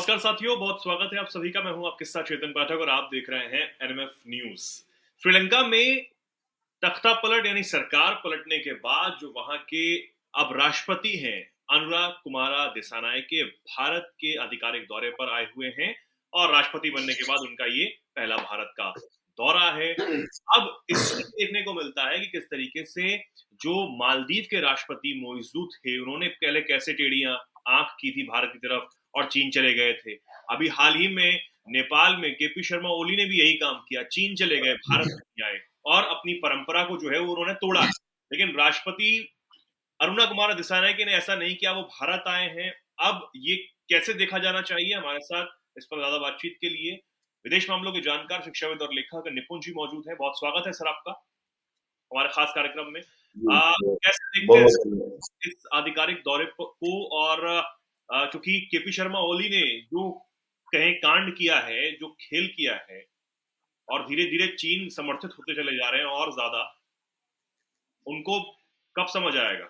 नमस्कार साथियों, बहुत स्वागत है आप सभी का। मैं हूं आपके साथ चेतन पाठक और आप देख रहे हैं एनएमएफ न्यूज। श्रीलंका में तख्ता पलट यानी सरकार पलटने के बाद जो वहां के अब राष्ट्रपति हैं अनुराग कुमारा दिसानायके भारत के आधिकारिक दौरे पर आए हुए हैं और राष्ट्रपति बनने के बाद उनका ये पहला भारत का दौरा है। अब इससे देखने को मिलता है कि किस तरीके से जो मालदीव के राष्ट्रपति मोइजू थे उन्होंने पहले कैसे टेढ़ी आंख की थी भारत की तरफ और चीन चले गए थे। अभी हाल ही में नेपाल में केपी शर्मा ओली ने भी यही काम किया, चीन चले गए, भारत नहीं आए और अपनी परंपरा को जो है वो उन्होंने तोड़ा। लेकिन राष्ट्रपति अरुणा कुमार दिसानायके ने ऐसा नहीं किया, वो भारत आए हैं। अब ये कैसे देखा जाना चाहिए? हमारे साथ इस पर ज्यादा बातचीत के लिए विदेश मामलों के जानकार, शिक्षाविद और लेखक निपुण जी मौजूद हैं। बहुत स्वागत है सर आपका हमारे खास कार्यक्रम में। जी, कैसे देखते हैं बहुत इस आधिकारिक दौरे को? और चूंकि केपी शर्मा ओली ने जो कहीं कांड किया है, जो खेल किया है और धीरे धीरे चीन समर्थित होते चले जा रहे हैं और ज्यादा, उनको कब समझ आएगा?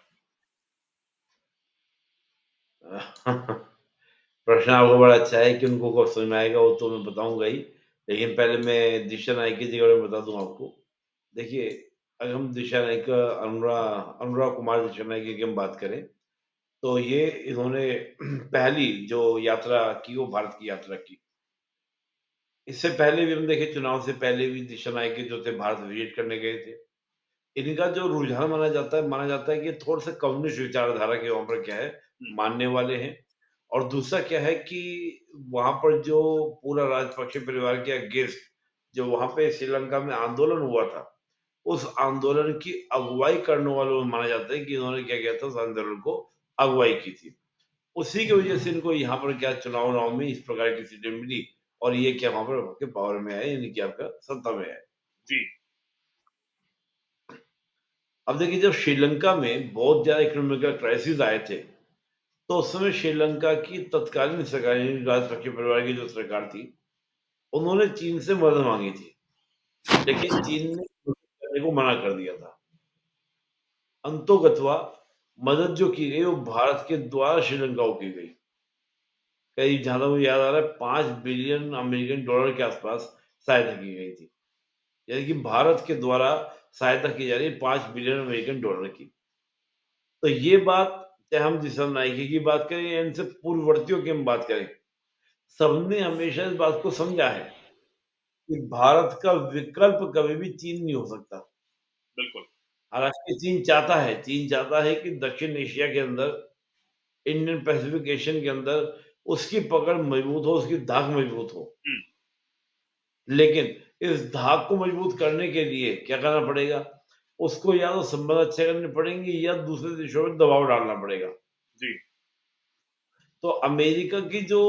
प्रश्न आपका बड़ा अच्छा है कि उनको कब समझ में आएगा, वो तो मैं बताऊंगा ही। लेकिन पहले मैं दिशा नायक की जगह में बता दूं आपको। देखिए, अगर हम दिशा नायक अनुराग अनुराग कुमार दिशा नायक की हम बात करें, तो ये इन्होंने पहली जो यात्रा की वो भारत की यात्रा की। इससे पहले भी हम देखें, चुनाव से पहले भी दिशा नायक जो थे भारत विजिट करने गए थे। इनका जो रुझान माना जाता है कि थोड़ा सा कम्युनिस्ट विचारधारा के वहाँ पर क्या है, हम्म, मानने वाले हैं। और दूसरा क्या है कि वहाँ पर जो पूरा राजपक्षे परिवार के अगेंस्ट जो वहाँ पे श्रीलंका में आंदोलन हुआ था, उस आंदोलन की अगुवाई करने वालों में माना जाता है कि इन्होंने क्या किया था, उस आंदोलन को अगुवाई की थी। उसी की वजह से इनको यहाँ पर क्या चुनाव में इस प्रकार की सीटें मिली और ये क्या वहाँ पर के पावर में आए, यानी कि आपका सत्ता में आए। जी। अब देखिए, जब श्रीलंका में बहुत ज्यादा इकोनॉमिकल क्राइसिस आए थे, तो उस समय श्रीलंका की तत्कालीन सरकार यानी राजपक्षे परिवार की जो सरकार थी, उन्होंने चीन से मदद मांगी थी, लेकिन चीन ने मदद करने को मना कर दिया था। अंतोगत्वा मदद जो की गई वो भारत के द्वारा श्रीलंका को की गई। कई, जहां तक मुझे याद आ रहा है, 5 बिलियन अमेरिकन डॉलर के आसपास सहायता की गई थी। यानी कि भारत के द्वारा सहायता की जा रही है 5 बिलियन अमेरिकन डॉलर की। तो ये बात, चाहे हम दिशा नाइके की बात करें या इनसे पूर्ववर्तियों की हम बात करें, सबने हमेशा इस बात को समझा है कि भारत का विकल्प कभी भी चीन नहीं हो सकता। बिल्कुल। हालांकि चीन चाहता है कि दक्षिण एशिया के अंदर, इंडियन पैसिफिक एशियन के अंदर उसकी पकड़ मजबूत हो, उसकी धाक मजबूत हो। हम्म, लेकिन इस धाक को मजबूत करने के लिए क्या करना पड़ेगा? उसको या तो संबंध अच्छे करने पड़ेंगे या दूसरे देशों में दबाव डालना पड़ेगा। जी। तो अमेरिका की जो,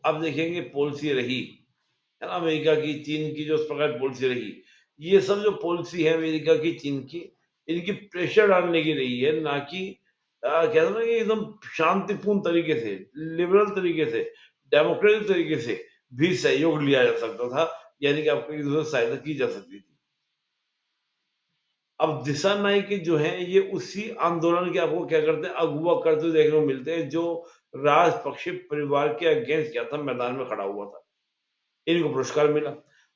अब देखेंगे, पॉलिसी रही है ना, अमेरिका की, चीन की जो इस प्रकार पॉलिसी रही, ये सब जो पॉलिसी है अमेरिका की, चीन की, इनकी प्रेशर डालने की रही है, ना कि कहते हैं ना कि एकदम शांतिपूर्ण तरीके से, लिबरल तरीके से, डेमोक्रेटिक तरीके से भी सहयोग लिया जा सकता था, यानी कि आपको एक दूसरे से सहायता की जा सकती थी। अब दिशा नायक जो है, ये उसी आंदोलन के आपको क्या करते हैं, अगुवा करते हुए देखने को मिलते हैं, जो राजपक्षे परिवार के अगेंस्ट क्या था, मैदान में खड़ा हुआ था। इनको पुरस्कार मिला।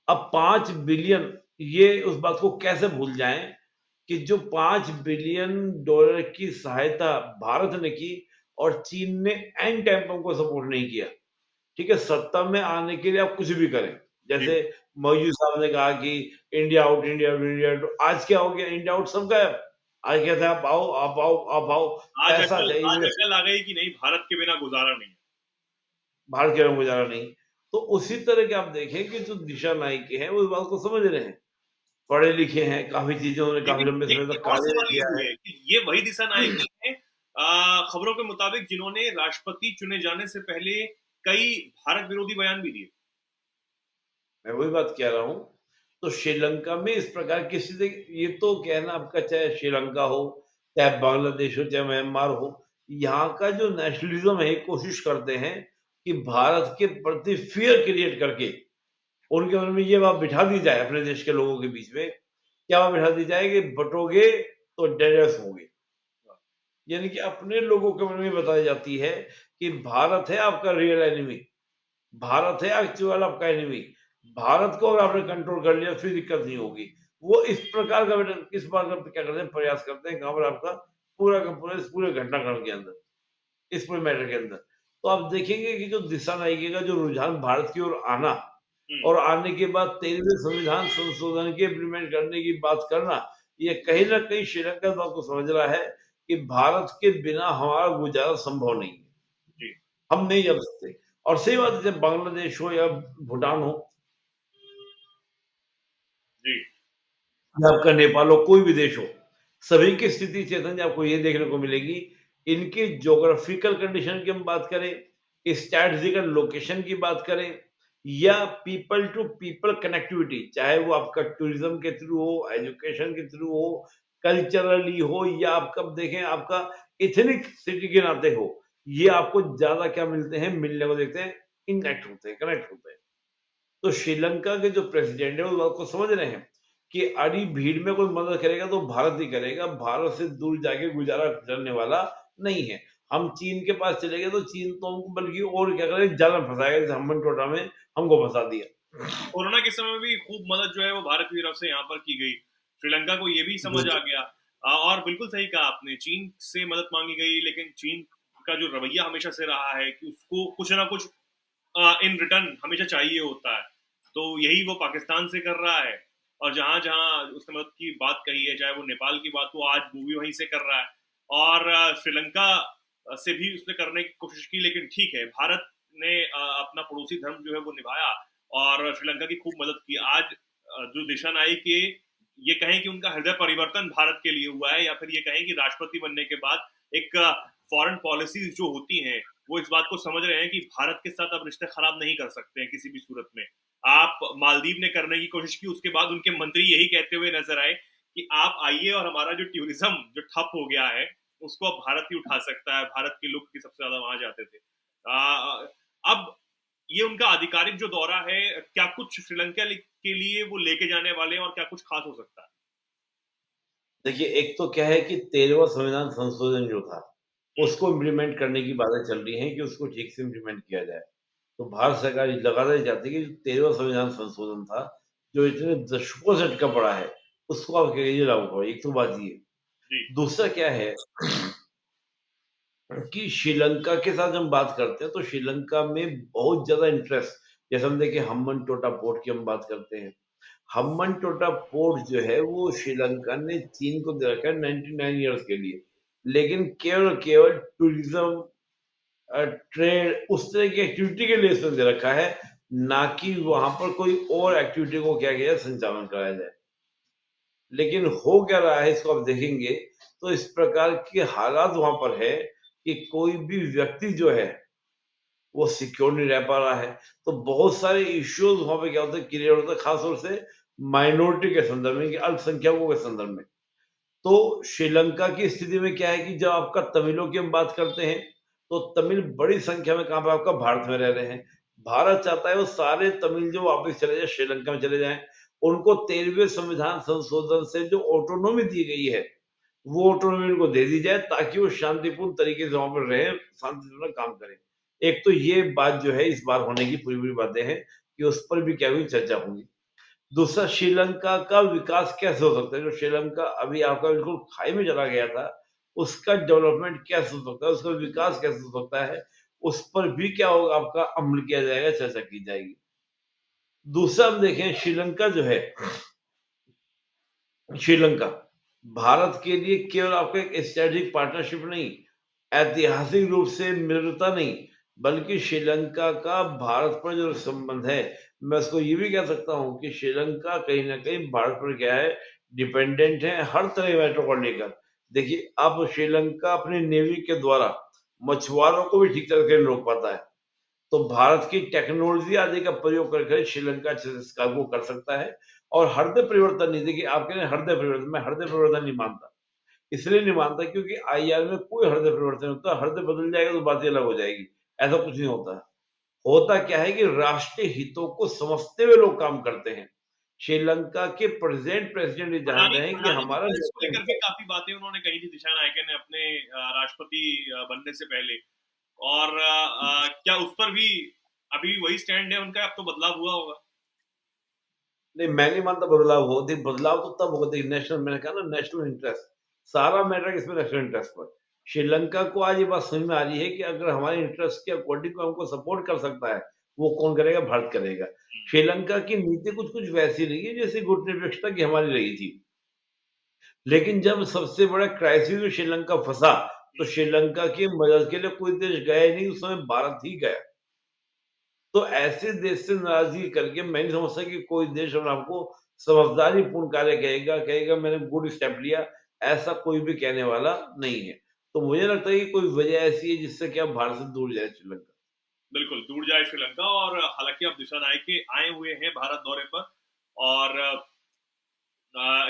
अब 5 बिलियन, ये उस बात को कैसे भूल जाएं कि जो 5 बिलियन डॉलर की सहायता भारत ने की और चीन ने एंड टाइम पर उनको सपोर्ट नहीं किया। ठीक है, सत्ता में आने के लिए आप कुछ भी करें, जी। जैसे मौजूद साहब ने कहा कि India out, India out, India out. आज क्या हो गया? इंडिया आउट सब गायब। आज कहते हैं आप आओ, आप आओ, आप आओ, पैसा चाहिए, आज इन्वेस्ट। अकल आ गई कि नहीं, भारत के बिना गुजारा नहीं है। भारत के रंग गुजारा नहीं। तो उसी तरह के आप देखें कि जो दिशा नायके हैं वो इस बात को समझ रहे हैं, पढ़े लिखे हैं, काफी चीजें उन्होंने काफी लेकिन लंबे समय एक तक एक और कार्य सवाल ये किया भी है। है कि ये वही दिशा नायक हैं, खबरों के मुताबिक, जिन्होंने राष्ट्रपति चुने जाने से पहले कई भारत विरोधी बयान भी दिए। मैं वही बात कह रहा हूँ। तो श्रीलंका में इस प्रकार की स्थिति, ये तो कहना आपका, चाहे श्रीलंका हो, चाहे बांग्लादेश हो, चाहे म्यांमार हो, यहाँ का जो नेशनलिज्म है, कोशिश करते हैं कि भारत के प्रति फियर क्रिएट करके उनके मन में ये बात बिठा दी जाए, अपने देश के लोगों के बीच में क्या बात बिठा दी जाए कि बटोगे तो डेडस होगे। यानी कि अपने लोगों के मन में बताई जाती है कि भारत है आपका रियल एनिमी। भारत है एक्चुअल आपका एनिमी। भारत को अगर आपने कंट्रोल कर लिया फिर दिक्कत नहीं होगी। वो इस प्रकार का इस बार का क्या करते हैं, प्रयास करते हैं कहाँ पर आपका पूरा का पूरा इस पूरे घटनाक्रम के अंदर, इस पूरे मैटर के अंदर। तो आप देखेंगे कि जो दिशा नायिका का जो रुझान भारत की ओर आना हम्म। और आने के बाद 13वें संविधान संशोधन के इम्प्लीमेंट करने की बात करना, ये कहीं न कहीं श्रीलंका तो आपको समझ रहा है कि भारत के बिना हमारा गुजारा संभव नहीं है। जी। हम नहीं जा सकते। और सही बात है, जब बांग्लादेश हो या भूटान हो जी। या आपका नेपाल हो, कोई भी देश हो, सभी की स्थिति चेतन जी आपको ये देखने को मिलेगी, इनकी ज्योग्राफिकल कंडीशन की हम बात करें, स्ट्रैटेजिकल लोकेशन की बात करें या पीपल टू पीपल कनेक्टिविटी, चाहे वो आपका टूरिज्म के थ्रू हो, एजुकेशन के थ्रू हो, कल्चरली हो या आपका देखें आपका एथनिक सिटी के नाते हो, ये आपको ज्यादा क्या मिलते हैं, मिलने को देखते हैं, इंटरेक्ट होते हैं, कनेक्ट होते हैं। तो श्रीलंका के जो प्रेसिडेंट है, वो बात को समझ रहे हैं कि अड़ी भीड़ में कोई मदद करेगा तो भारत ही करेगा, भारत से दूर जाके गुजारा करने वाला नहीं है। हम चीन के पास चले गए तो चीन तो हमको बल्कि और क्या करेगा, जाल में फंसाएगा, जैसे हम्बन टोटा में हमको फंसा दिया। कोरोना के समय में भी खूब मदद जो है वो भारत की तरफ से यहाँ पर की गई। श्रीलंका को ये भी समझ आ गया। और बिल्कुल सही कहा आपने, चीन से मदद मांगी गई, लेकिन चीन का जो रवैया हमेशा से रहा है कि उसको कुछ ना कुछ इन रिटर्न हमेशा चाहिए होता है। तो यही वो पाकिस्तान से कर रहा है। और जहां जहां उसने मदद की बात कही है, चाहे वो नेपाल की बात हो, आज वो भी वहीं से कर रहा है। और श्रीलंका से भी उसने करने की कोशिश की, लेकिन ठीक है, भारत ने अपना पड़ोसी धर्म जो है वो निभाया और श्रीलंका की खूब मदद की। आज जो दिशा नायक के ये कहें कि उनका हृदय परिवर्तन भारत के लिए हुआ है, या फिर ये कहें कि राष्ट्रपति बनने के बाद एक फॉरेन पॉलिसीज जो होती हैं वो इस बात को समझ रहे हैं कि भारत के साथ अब रिश्ते खराब नहीं कर सकते हैं किसी भी सूरत में। आप मालदीव ने करने की कोशिश की, उसके बाद उनके मंत्री यही कहते हुए नजर आए कि आप आइए और हमारा जो टूरिज्म जो ठप हो गया है उसको अब भारत ही उठा सकता है। भारत के लोग सबसे ज्यादा वहां जाते थे। अब ये उनका आधिकारिक जो दौरा है, क्या कुछ श्रीलंका के लिए वो लेके जाने वाले हैं और क्या कुछ खास हो सकता है? देखिए, एक तो क्या है कि 13वां संविधान संशोधन जो था, हम्म। उसको इम्प्लीमेंट करने की बातें चल रही हैं कि उसको ठीक से इम्प्लीमेंट किया जाए। तो भारत सरकार ये लगातार ये चाहती है कि जो 13वां संविधान संशोधन था, जो इतने दशकों से अटका पड़ा है, उसको आप कहिए लागू करो। एक तो बात ये। जी। दूसरा क्या है कि श्रीलंका के साथ हम बात करते हैं, तो श्रीलंका में बहुत ज़्यादा इंटरेस्ट, जैसे हम देखिए हम्बन टोटा पोर्ट की हम बात करते हैं। हम्बन टोटा पोर्ट जो है, वो श्रीलंका ने चीन को दे रखा है 99 ईयर्स के लिए। लेकिन केवल और केवल टूरिज्म, ट्रेड, उस तरह की एक्टिविटी के लिए इसने दे रखा है, ना कि वहां पर कोई और एक्टिविटी को क्या किया जाए, संचालन कराया जाए। लेकिन हो क्या रहा है इसको आप देखेंगे तो इस प्रकार के हालात वहां पर है कि कोई भी व्यक्ति जो है वो सिक्योर नहीं रह पा रहा है। तो बहुत सारे इश्यूज वहां पे क्या होता है, क्लियर होता है, खासतौर से माइनॉरिटी के संदर्भ में, कि अल्पसंख्यकों के संदर्भ में। तो श्रीलंका की स्थिति में क्या है कि जब आपका तमिलों की हम बात करते हैं, तो तमिल बड़ी संख्या में कहाँ पे आपका भारत में रह रहे हैं। भारत चाहता है वो सारे तमिल जो वापस चले जाए, श्रीलंका में चले जाएं। उनको 13वें संविधान संशोधन से जो ऑटोनॉमी दी गई है, वो ऑटोनॉमी उनको दे दी जाए ताकि वो शांतिपूर्ण तरीके से वहां पर रहे, शांतिपूर्ण काम करें। एक तो ये बात जो है इस बार होने की पूरी पूरी बातें हैं कि उस पर भी क्या हुई, चर्चा होगी। दूसरा, श्रीलंका का विकास कैसे हो सकता है, जो श्रीलंका अभी आपका बिल्कुल खाई में चला गया था, उसका डेवलपमेंट कैसे हो सकता है, उसका विकास कैसे हो सकता है, उस पर भी क्या होगा, आपका अमल किया जाएगा, चर्चा की जाएगी। दूसरा हम देखें, श्रीलंका जो है, श्रीलंका भारत के लिए केवल आपका एक स्ट्रेटेजिक पार्टनरशिप नहीं, ऐतिहासिक रूप से मित्रता नहीं, बल्कि श्रीलंका का भारत पर जो संबंध है, मैं उसको ये भी कह सकता हूँ कि श्रीलंका कहीं ना कहीं भारत पर क्या है, डिपेंडेंट है हर तरह के मैटर को लेकर। देखिए, अब श्रीलंका अपने नेवी के द्वारा मछुआरों को भी ठीक तरह से रोक पाता है। तो भारत की टेक्नोलॉजी आदि का प्रयोग करके श्रीलंका अच्छे से इस काम को कर सकता है। और हृदय परिवर्तन नहीं, देखिए आप कह रहे हैं हृदय परिवर्तन, मैं हृदय परिवर्तन नहीं मानता। इसलिए नहीं मानता क्योंकि आईआर में कोई हृदय परिवर्तन नहीं होता। हृदय बदल जाएगा तो बात ही अलग हो जाएगी। ऐसा कुछ नहीं होता। होता क्या है कि राष्ट्रीय हितों को समझते हुए लोग काम करते हैं। श्रीलंका के प्रेजेंट प्रेसिडेंट ये जानते अडानी हैं कि अडानी के हमारा प्लेस को नेशनल लेकर हित भी है। काफी बातें उन्होंने कही थी, दिशा नायके ने अपने राष्ट्रपति बनने से पहले। और क्या उस पर भी अभी वही स्टैंड है उनका, अब तो बदलाव हुआ होगा। नहीं, मैं नहीं मानता बदलाव हो। देखिए, बदलाव तो तब होगा, देखिए नेशनल, मैंने कहा ना नेशनल इंटरेस्ट, सारा मैटर इसमें नेशनल इंटरेस्ट पर। श्रीलंका को आज ये बात समझ में आ रही है कि अगर हमारे इंटरेस्ट के अकॉर्डिंग को हमको सपोर्ट कर सकता है, वो कौन करेगा? भारत करेगा। श्रीलंका की नीति कुछ कुछ वैसी रही है जैसे गुटनिरपेक्षता की हमारी रही थी, लेकिन जब सबसे बड़ा क्राइसिस में श्रीलंका फंसा, तो श्रीलंका की मदद के लिए कोई देश गया ही नहीं, उस समय भारत ही गया। तो ऐसे देश से नाराजगी करके मैं नहीं समझता कि कोई देश और आपको समझदारी पूर्ण कार्य कहेगा मैंने गुड स्टेप लिया, ऐसा कोई भी कहने वाला नहीं है। तो मुझे लगता है कि कोई वजह ऐसी है जिससे कि आप भारत से दूर जाए श्रीलंका। बिल्कुल दूर जाए श्रीलंका। और हालांकि अब दिशा नायक के आए हुए हैं भारत दौरे पर, और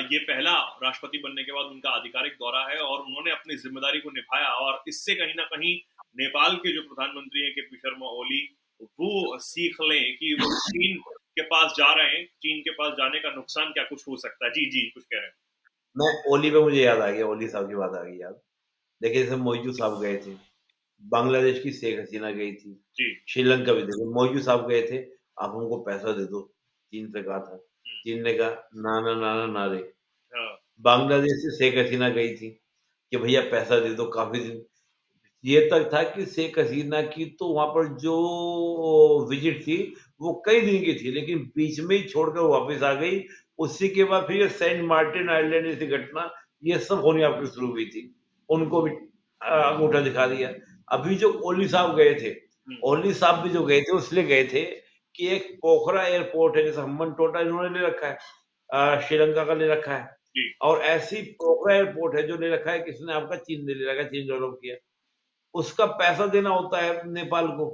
ये पहला राष्ट्रपति बनने के बाद उनका आधिकारिक दौरा है, और उन्होंने अपनी जिम्मेदारी को निभाया। और इससे कहीं ना कहीं नेपाल के जो प्रधानमंत्री हैं केपी शर्मा ओली, वो सीख लें कि वो चीन के पास जा रहे हैं, चीन के पास जाने का नुकसान क्या कुछ हो सकता है। जी जी, कुछ कह रहे हैं। मैं ओली पे मुझे याद आ गया, ओली साहब की बात आ गई याद। देखिए, जैसे मौजूद साहब गए थे, बांग्लादेश की शेख हसीना गई थी, जी। श्रीलंका भी देखो मौजूद साहब गए थे, आप हमको पैसा दे दो, चीन से कहा था। चीन ने कहा ना ना ना ना ना रे। हाँ। बांग्लादेश से शेख हसीना गई थी कि भैया पैसा दे दो, काफी दिन ये तक था कि शेख हसीना की तो वहां पर जो विजिट थी वो कई दिन की थी, लेकिन बीच में ही छोड़कर वापस आ गई। उसी के बाद फिर ये सेंट मार्टिन आइलैंड जैसी घटना, ये सब होनी आपकी शुरू हुई थी। उनको भी अंगूठा दिखा दिया। अभी जो ओली साहब गए थे, ओली साहब भी जो गए थे उसलिए गए थे कि एक पोखरा एयरपोर्ट है, जैसे हम्बन टोटा इन्होंने ले रखा है, श्रीलंका का ले रखा है, जी। और ऐसी पोखरा एयरपोर्ट है जो ले रखा है किसने? आपका चीन ने ले रखा है, चीन डेवलप किया। उसका पैसा देना होता है नेपाल को।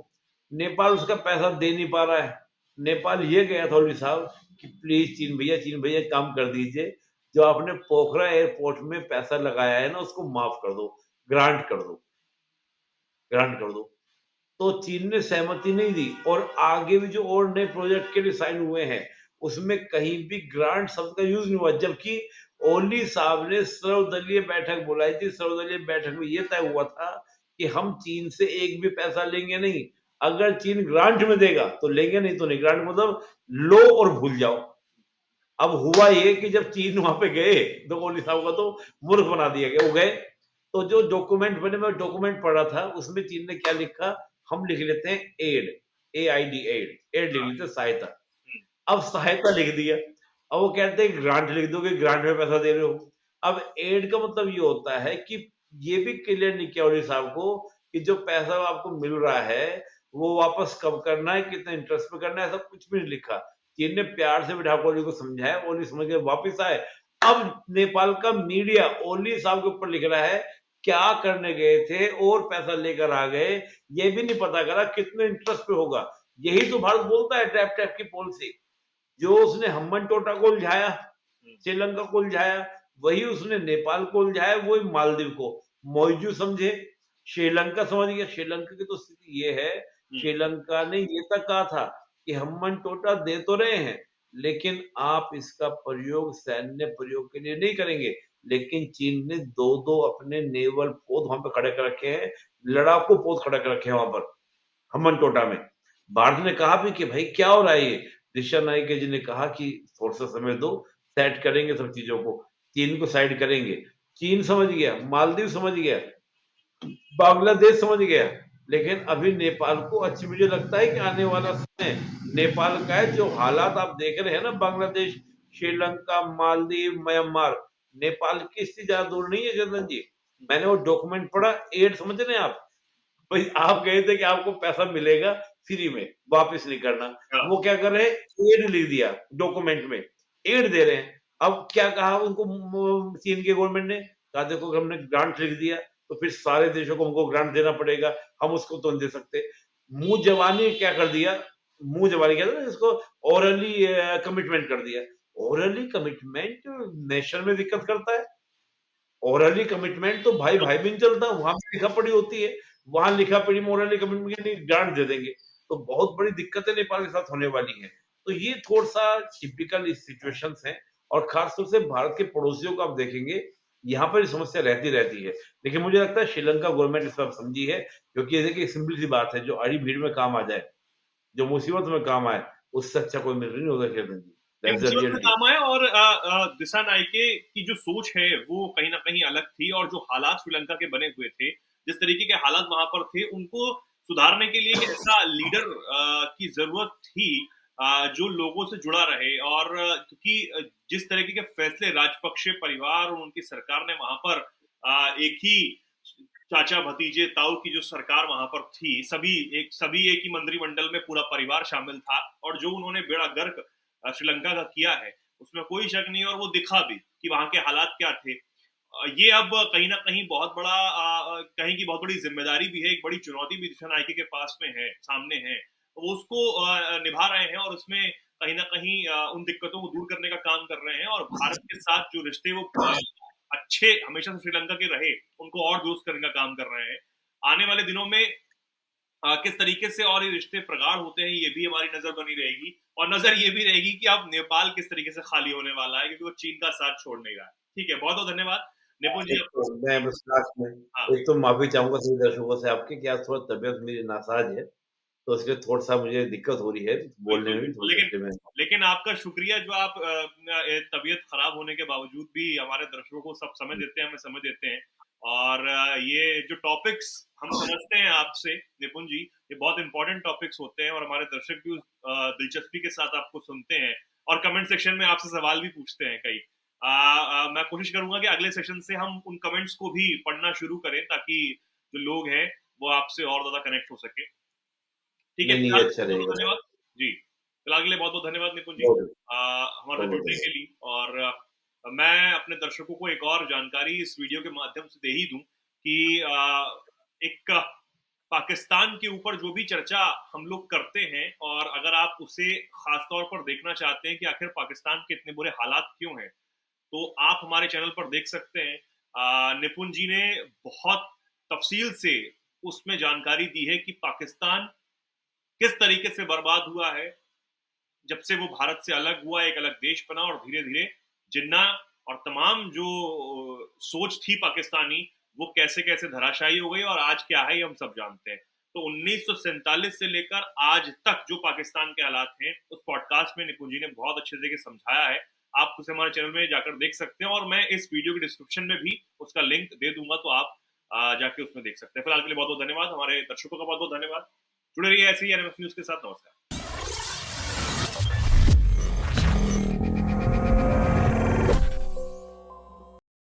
नेपाल उसका पैसा दे नहीं पा रहा है। नेपाल ये गया था ओली साहब कि प्लीज चीन भैया काम कर दीजिए, जो आपने पोखरा एयरपोर्ट में पैसा लगाया है ना उसको माफ कर दो, ग्रांट कर दो, ग्रांट कर दो। तो चीन ने सहमति नहीं दी, और आगे भी जो और नए प्रोजेक्ट के लिए साइन हुए हैं उसमें कहीं भी ग्रांट शब्द का यूज नहीं हुआ, जबकि ओली साहब ने सर्वदलीय बैठक बुलाई थी। सर्वदलीय बैठक में यह तय हुआ था कि हम चीन से एक भी पैसा लेंगे नहीं, अगर चीन ग्रांट में देगा तो लेंगे, नहीं तो नहीं। ग्रांट मतलब लो और भूल जाओ। अब हुआ ये कि जब चीन वहां पे गए तो ओली साहब का तो मूर्ख बना दिया गया, वो गए तो जो डॉक्यूमेंट बने, मैं डॉक्यूमेंट पढ़ा था, उसमें चीन ने क्या लिखा, हम लिख लेते हैं एड, AID, एड, एड लिख लेते हैं, सहायता। अब सहायता लिख दिया, अब वो कहते हैं ग्रांट लिख दो कि ग्रांट में पैसा दे रहे हो। अब एड का मतलब ये होता है कि ये भी क्लियर नहीं किया ओली साहब को कि जो पैसा आपको मिल रहा है वो वापस कब करना है, कितने इंटरेस्ट पे करना है, ऐसा कुछ भी नहीं लिखा। चीन ने प्यार से बिठा ओली को समझाया, ओली समझ के वापिस आए। अब नेपाल का मीडिया ओली साहब के ऊपर लिख रहा है क्या करने गए थे और पैसा लेकर आ गए, ये भी नहीं पता करा कितने इंटरेस्ट पे होगा। यही तो भारत बोलता है टैप टैप की पॉलिसी, जो उसने हम्बन टोटा को उलझाया, श्रीलंका को उलझाया, वही उसने नेपाल को उलझाया, वही मालदीव को। मौजू समझे, श्रीलंका समझ गया। श्रीलंका की तो स्थिति ये है, श्रीलंका ने ये तक कहा था कि हम्बन टोटा दे तो रहे हैं, लेकिन आप इसका प्रयोग सैन्य प्रयोग के लिए नहीं करेंगे। लेकिन चीन ने दो दो अपने नेवल पोत वहां पे खड़े कर रखे हैं, लड़ाकू पोत खड़े कर रखे हैं वहां पर हम्बन टोटा में। भारत ने कहा भी कि भाई क्या हो रहा है ये। दिशा नाइक जी ने कहा कि थोड़ा सा समय दो, सेट करेंगे सब चीजों को, चीन को साइड करेंगे। चीन समझ गया, मालदीव समझ गया, बांग्लादेश समझ गया, लेकिन अभी नेपाल को अच्छी, मुझे लगता है कि आने वाला समय नेपाल का है। जो हालात आप देख रहे हैं ना, बांग्लादेश, श्रीलंका, मालदीव, म्यांमार, नेपाल की स्थिति ज्यादा दूर नहीं है चंदन जी। मैंने वो डॉक्यूमेंट पढ़ा, एड समझ रहे हैं आप, भाई आप गए थे कि आपको पैसा मिलेगा फ्री में, वापस नहीं करना। हाँ। वो क्या कर रहे हैं, एड लिख दिया डॉक्यूमेंट में, एड दे रहे हैं। अब क्या कहा उनको, चीन के गवर्नमेंट ने कहा देखो हमने ग्रांट लिख दिया तो फिर सारे देशों को हमको ग्रांट देना पड़ेगा, हम उसको तो नहीं दे सकते। मुंह जवानी क्या कर दिया, मुंह जवानी कहते हैं ना इसको, ओरली कमिटमेंट कर दिया। ओरली कमिटमेंट नेशन में दिक्कत करता है। ओरली कमिटमेंट तो भाई भाई भी नहीं चलता, वहां पे लिखा पड़ी होती है, वहां लिखा पड़ी में ओरली कमिटमेंट नहीं, ग्रांट दे देंगे। तो बहुत बड़ी दिक्कतें नेपाल के साथ होने वाली हैं। तो ये थोड़ा सा टिपिकल सिचुएशंस हैं, और खासतौर से भारत के पड़ोसियों को आप देखेंगे, यहाँ पर समस्या रहती रहती है। लेकिन मुझे लगता है श्रीलंका गवर्नमेंट इस पर समझी है, क्योंकि ये देखिए सिंपल सी बात है, जो अड़ी भीड़ में काम आ जाए, जो मुसीबत में काम आए, उससे अच्छा कोई मित्र नहीं होता चेतन जी। ये दैट्स द मुसीबत में रियलिटी। काम आया और दिशा नाइके की जो सोच है वो कहीं ना कहीं अलग थी और जो हालात श्रीलंका के बने हुए थे, जिस तरीके के हालात वहां पर थे, उनको सुधारने के लिए एक ऐसा लीडर की जरूरत थी जो लोगों से जुड़ा रहे और क्योंकि जिस तरीके के फैसले राजपक्षे परिवार और उनकी सरकार ने वहां पर एक ही चाचा भतीजे ताऊ की जो सरकार वहां पर थी, सभी एक ही मंत्रिमंडल में पूरा परिवार शामिल था और जो उन्होंने बेड़ा गर्क श्रीलंका का किया है उसमें कोई शक नहीं और वो दिखा भी कि वहां के हालात क्या थे। ये अब कहीं ना कहीं बहुत बड़ा कहीं की बहुत बड़ी जिम्मेदारी भी है, एक बड़ी चुनौती भी दिशा नायके के पास में है, सामने है, तो वो उसको निभा रहे हैं और उसमें कहीं ना कहीं उन दिक्कतों को दूर करने का काम कर रहे हैं और भारत के साथ जो रिश्ते वो अच्छे हमेशा से श्रीलंका के रहे उनको और दुरुस्त करने का काम कर रहे हैं। आने वाले दिनों में किस तरीके से और ये रिश्ते प्रगाढ़ होते हैं ये भी हमारी नजर बनी रहेगी और नजर ये भी रहेगी कि अब नेपाल किस तरीके से खाली होने वाला है क्योंकि वो चीन का साथ छोड़ नहीं रहा है। ठीक है, बहुत बहुत धन्यवाद निपुण जी एक तो आपका। मैं बस लास्ट में हाँ एक तो माफ़ी चाहूँगा सभी दर्शकों से आपकी कि आज थोड़ा तबीयत मेरी नासाज है, तो इसलिए थोड़ा-सा मुझे दिक्कत हो रही है, बोलने बिल्कुल में भी बिल्कुल, थोड़ी लेकिन तकलीफ है। लेकिन आपका शुक्रिया जो आप तबीयत खराब होने के बावजूद भी हमारे दर्शकों को सब समय देते हैं, हमें समय देते हैं और ये जो टॉपिक्स हम समझते हैं आपसे निपुण जी, ये बहुत इंपॉर्टेंट टॉपिक्स होते हैं और हमारे दर्शक भी उस दिलचस्पी के साथ आपको सुनते हैं और कमेंट सेक्शन में आपसे सवाल भी पूछते हैं कई। मैं कोशिश करूंगा कि अगले सेशन से हम उन कमेंट्स को भी पढ़ना शुरू करें ताकि जो लोग हैं वो आपसे और ज्यादा कनेक्ट हो सके। ठीक है, नहीं, नहीं, फिलहाल ये अच्छा बहुत बहुत रहेगा। धन्यवाद जी। फिलहाल के लिए बहुत बहुत धन्यवाद निपुण जी बहुत हमारे साथ बहुत जुड़ने के धन्यवाद। लिए और मैं अपने दर्शकों को एक और जानकारी इस वीडियो के माध्यम से दे ही दूं कि एक पाकिस्तान के ऊपर जो भी चर्चा हम लोग करते हैं और अगर आप उसे खास तौर पर देखना चाहते हैं कि आखिर पाकिस्तान के इतने बुरे हालात क्यों हैं, तो आप हमारे चैनल पर देख सकते हैं। निपुण जी ने बहुत तफसील से उसमें जानकारी दी है कि पाकिस्तान किस तरीके से बर्बाद हुआ है जब से वो भारत से अलग हुआ, एक अलग देश बना और धीरे धीरे जिन्ना और तमाम जो सोच थी पाकिस्तानी वो कैसे कैसे धराशायी हो गई और आज क्या है ये हम सब जानते हैं। तो 1947 से लेकर आज तक जो पाकिस्तान के हालात हैं उस पॉडकास्ट में निपुण जी ने बहुत अच्छे तरीके समझाया है। आप उसे हमारे चैनल में जाकर देख सकते हैं और मैं इस वीडियो के डिस्क्रिप्शन में भी उसका लिंक दे दूंगा, तो आप जाके उसमें देख सकते हैं। फिलहाल के लिए बहुत बहुत धन्यवाद, हमारे दर्शकों का बहुत बहुत धन्यवाद। जुड़े रहिए ऐसे ही एनएमएफ न्यूज के साथ। नमस्कार।